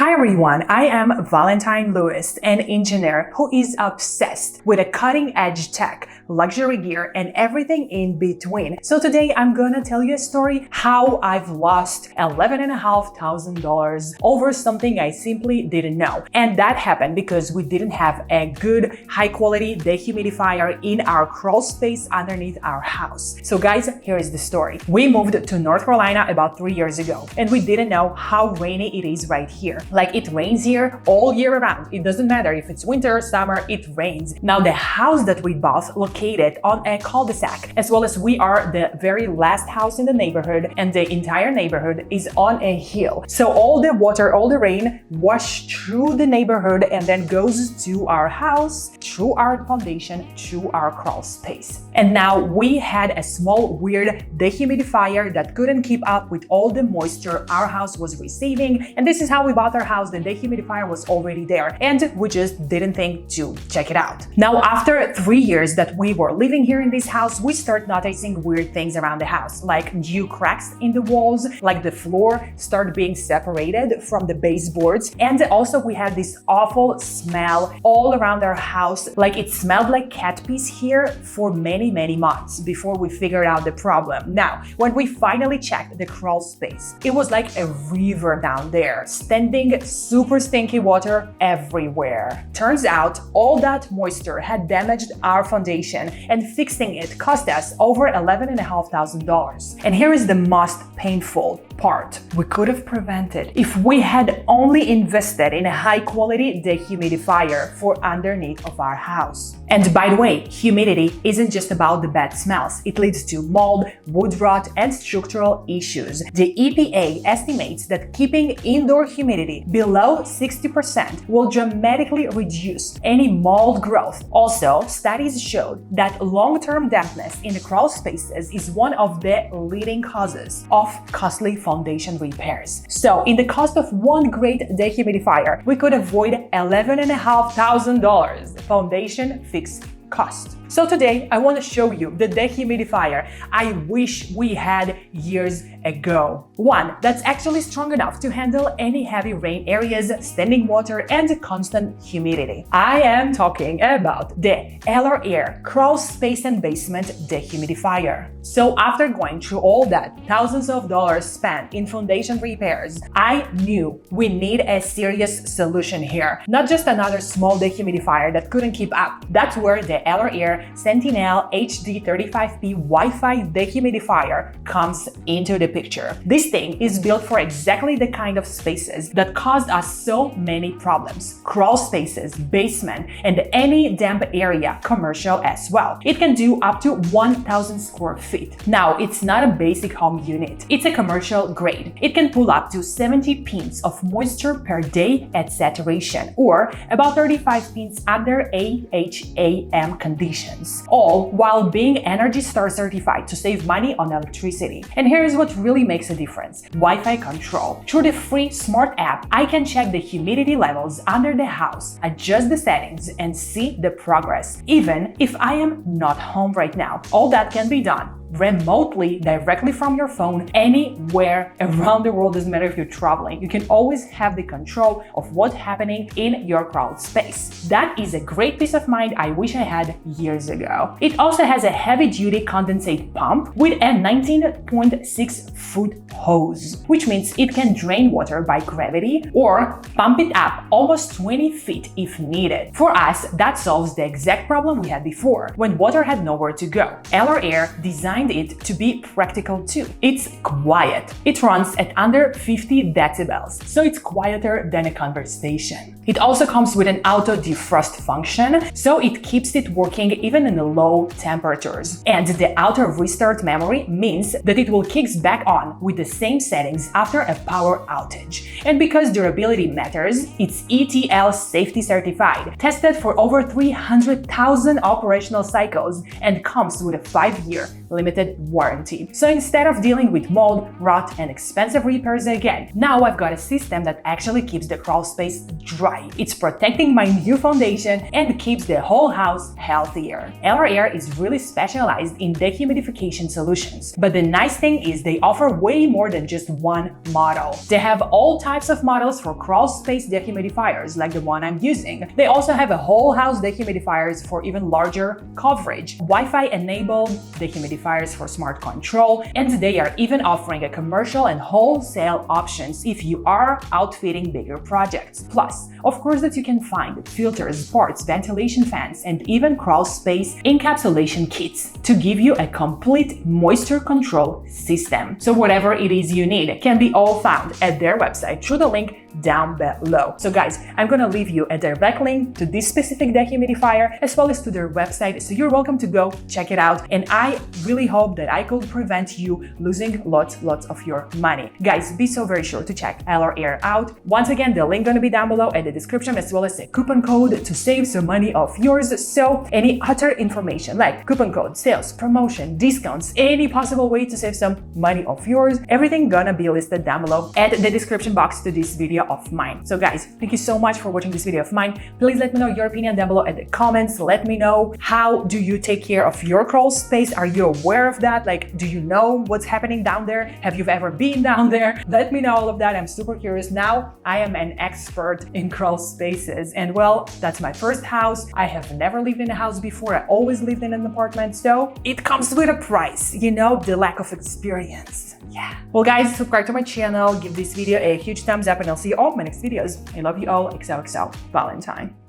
Hi everyone, I am Valentine Lewis, an engineer who is obsessed with a cutting-edge tech, luxury gear, and everything in between. So today I'm gonna tell you a story how I've lost $11,500 over something I simply didn't know. And that happened because we didn't have a good, high-quality dehumidifier in our crawl space underneath our house. So guys, here is the story. We moved to North Carolina about 3 years ago, and we didn't know how rainy it is right here. Like, it rains here all year round. It doesn't matter if it's winter or summer, it rains. Now, the house that we bought located on a cul-de-sac, as well as we are the very last house in the neighborhood, and the entire neighborhood is on a hill. So all the water, all the rain washes through the neighborhood and then goes to our house, through our foundation, through our crawl space. And now we had a small, weird dehumidifier that couldn't keep up with all the moisture our house was receiving. And this is how we bought our house. The dehumidifier was already there, and we just didn't think to check it out. Now, after 3 years that we were living here in this house, we start noticing weird things around the house, like new cracks in the walls, like the floor started being separated from the baseboards. And also we had this awful smell all around our house, like it smelled like cat piss here for many months before we figured out the problem. Now, when we finally checked the crawl space, it was like a river down there, standing super stinky water everywhere. Turns out all that moisture had damaged our foundation, and fixing it cost us over $11,500. And here is the most painful part. We could have prevented if we had only invested in a high-quality dehumidifier for underneath of our house. And by the way, humidity isn't just about the bad smells. It leads to mold, wood rot, and structural issues. The EPA estimates that keeping indoor humidity below 60% will dramatically reduce any mold growth. Also, studies showed that long-term dampness in the crawl spaces is one of the leading causes of costly foundation repairs. So, in the cost of one great dehumidifier, we could avoid $11,500 foundation fix cost. So today, I want to show you the dehumidifier I wish we had years ago. One that's actually strong enough to handle any heavy rain areas, standing water, and constant humidity. I am talking about the ALORAIR Crawl Space and Basement Dehumidifier. So after going through all that, thousands of dollars spent in foundation repairs, I knew we need a serious solution here. Not just another small dehumidifier that couldn't keep up. That's where the ALORAIR Sentinel HD35P Wi-Fi dehumidifier comes into the picture. This thing is built for exactly the kind of spaces that caused us so many problems. Crawl spaces, basement, and any damp area, commercial as well. It can do up to 1,000 square feet. Now, it's not a basic home unit. It's a commercial grade. It can pull up to 70 pints of moisture per day at saturation, or about 35 pints under AHAM conditions. All while being Energy Star certified to save money on electricity. And here's what really makes a difference: Wi-Fi control. Through the free smart app, I can check the humidity levels under the house, adjust the settings, and see the progress, even if I am not home right now. All that can be done remotely, directly from your phone, anywhere around the world. Doesn't matter if you're traveling. You can always have the control of what's happening in your crawl space. That is a great peace of mind I wish I had years ago. It also has a heavy-duty condensate pump with a 19.6-foot hose, which means it can drain water by gravity or pump it up almost 20 feet if needed. For us, that solves the exact problem we had before, when water had nowhere to go. ALORAIR designed it to be practical too. It's quiet. It runs at under 50 decibels, so it's quieter than a conversation. It also comes with an auto-defrost function, so it keeps it working even in the low temperatures. And the auto-restart memory means that it will kick back on with the same settings after a power outage. And because durability matters, it's cETL safety certified, tested for over 300,000 operational cycles, and comes with a 5-year limited warranty. So instead of dealing with mold, rot, and expensive repairs again, now I've got a system that actually keeps the crawl space dry. It's protecting my new foundation and keeps the whole house healthier. ALORAIR is really specialized in dehumidification solutions, but the nice thing is they offer way more than just one model. They have all types of models for Crawlspace dehumidifiers like the one I'm using. They also have a whole house dehumidifiers for even larger coverage, Wi-Fi enabled dehumidifiers for smart control, and they are even offering a commercial and wholesale options if you are outfitting bigger projects. Plus, of course, that you can find filters, ports, ventilation fans, and even crawl space encapsulation kits to give you a complete moisture control system. So whatever it is you need can be all found at their website through the link down below. So guys, I'm gonna leave you a direct link to this specific dehumidifier as well as to their website, so you're welcome to go check it out, and I really hope that I could prevent you losing lots of your money. Guys, be so very sure to check ALORAIR out. Once again, the link gonna be down below at the description, as well as a coupon code to save some money of yours. So any other information like coupon code, sales, promotion, discounts, any possible way to save some money of yours, everything gonna be listed down below at the description box to this video of mine. So guys, thank you so much for watching this video of mine. Please let me know your opinion down below at the comments. Let me know, how do you take care of your crawl space? Are you aware of that? Like, do you know what's happening down there? Have you ever been down there? Let me know all of that. I'm super curious. Now I am an expert in crawl spaces, and well, that's my first house. I have never lived in a house before. I always lived in an apartment, so it comes with a price, you know, the lack of experience. Yeah. Well guys, subscribe to my channel, give this video a huge thumbs up, and I'll see you all in my next videos. I love you all. XOXO Valentine.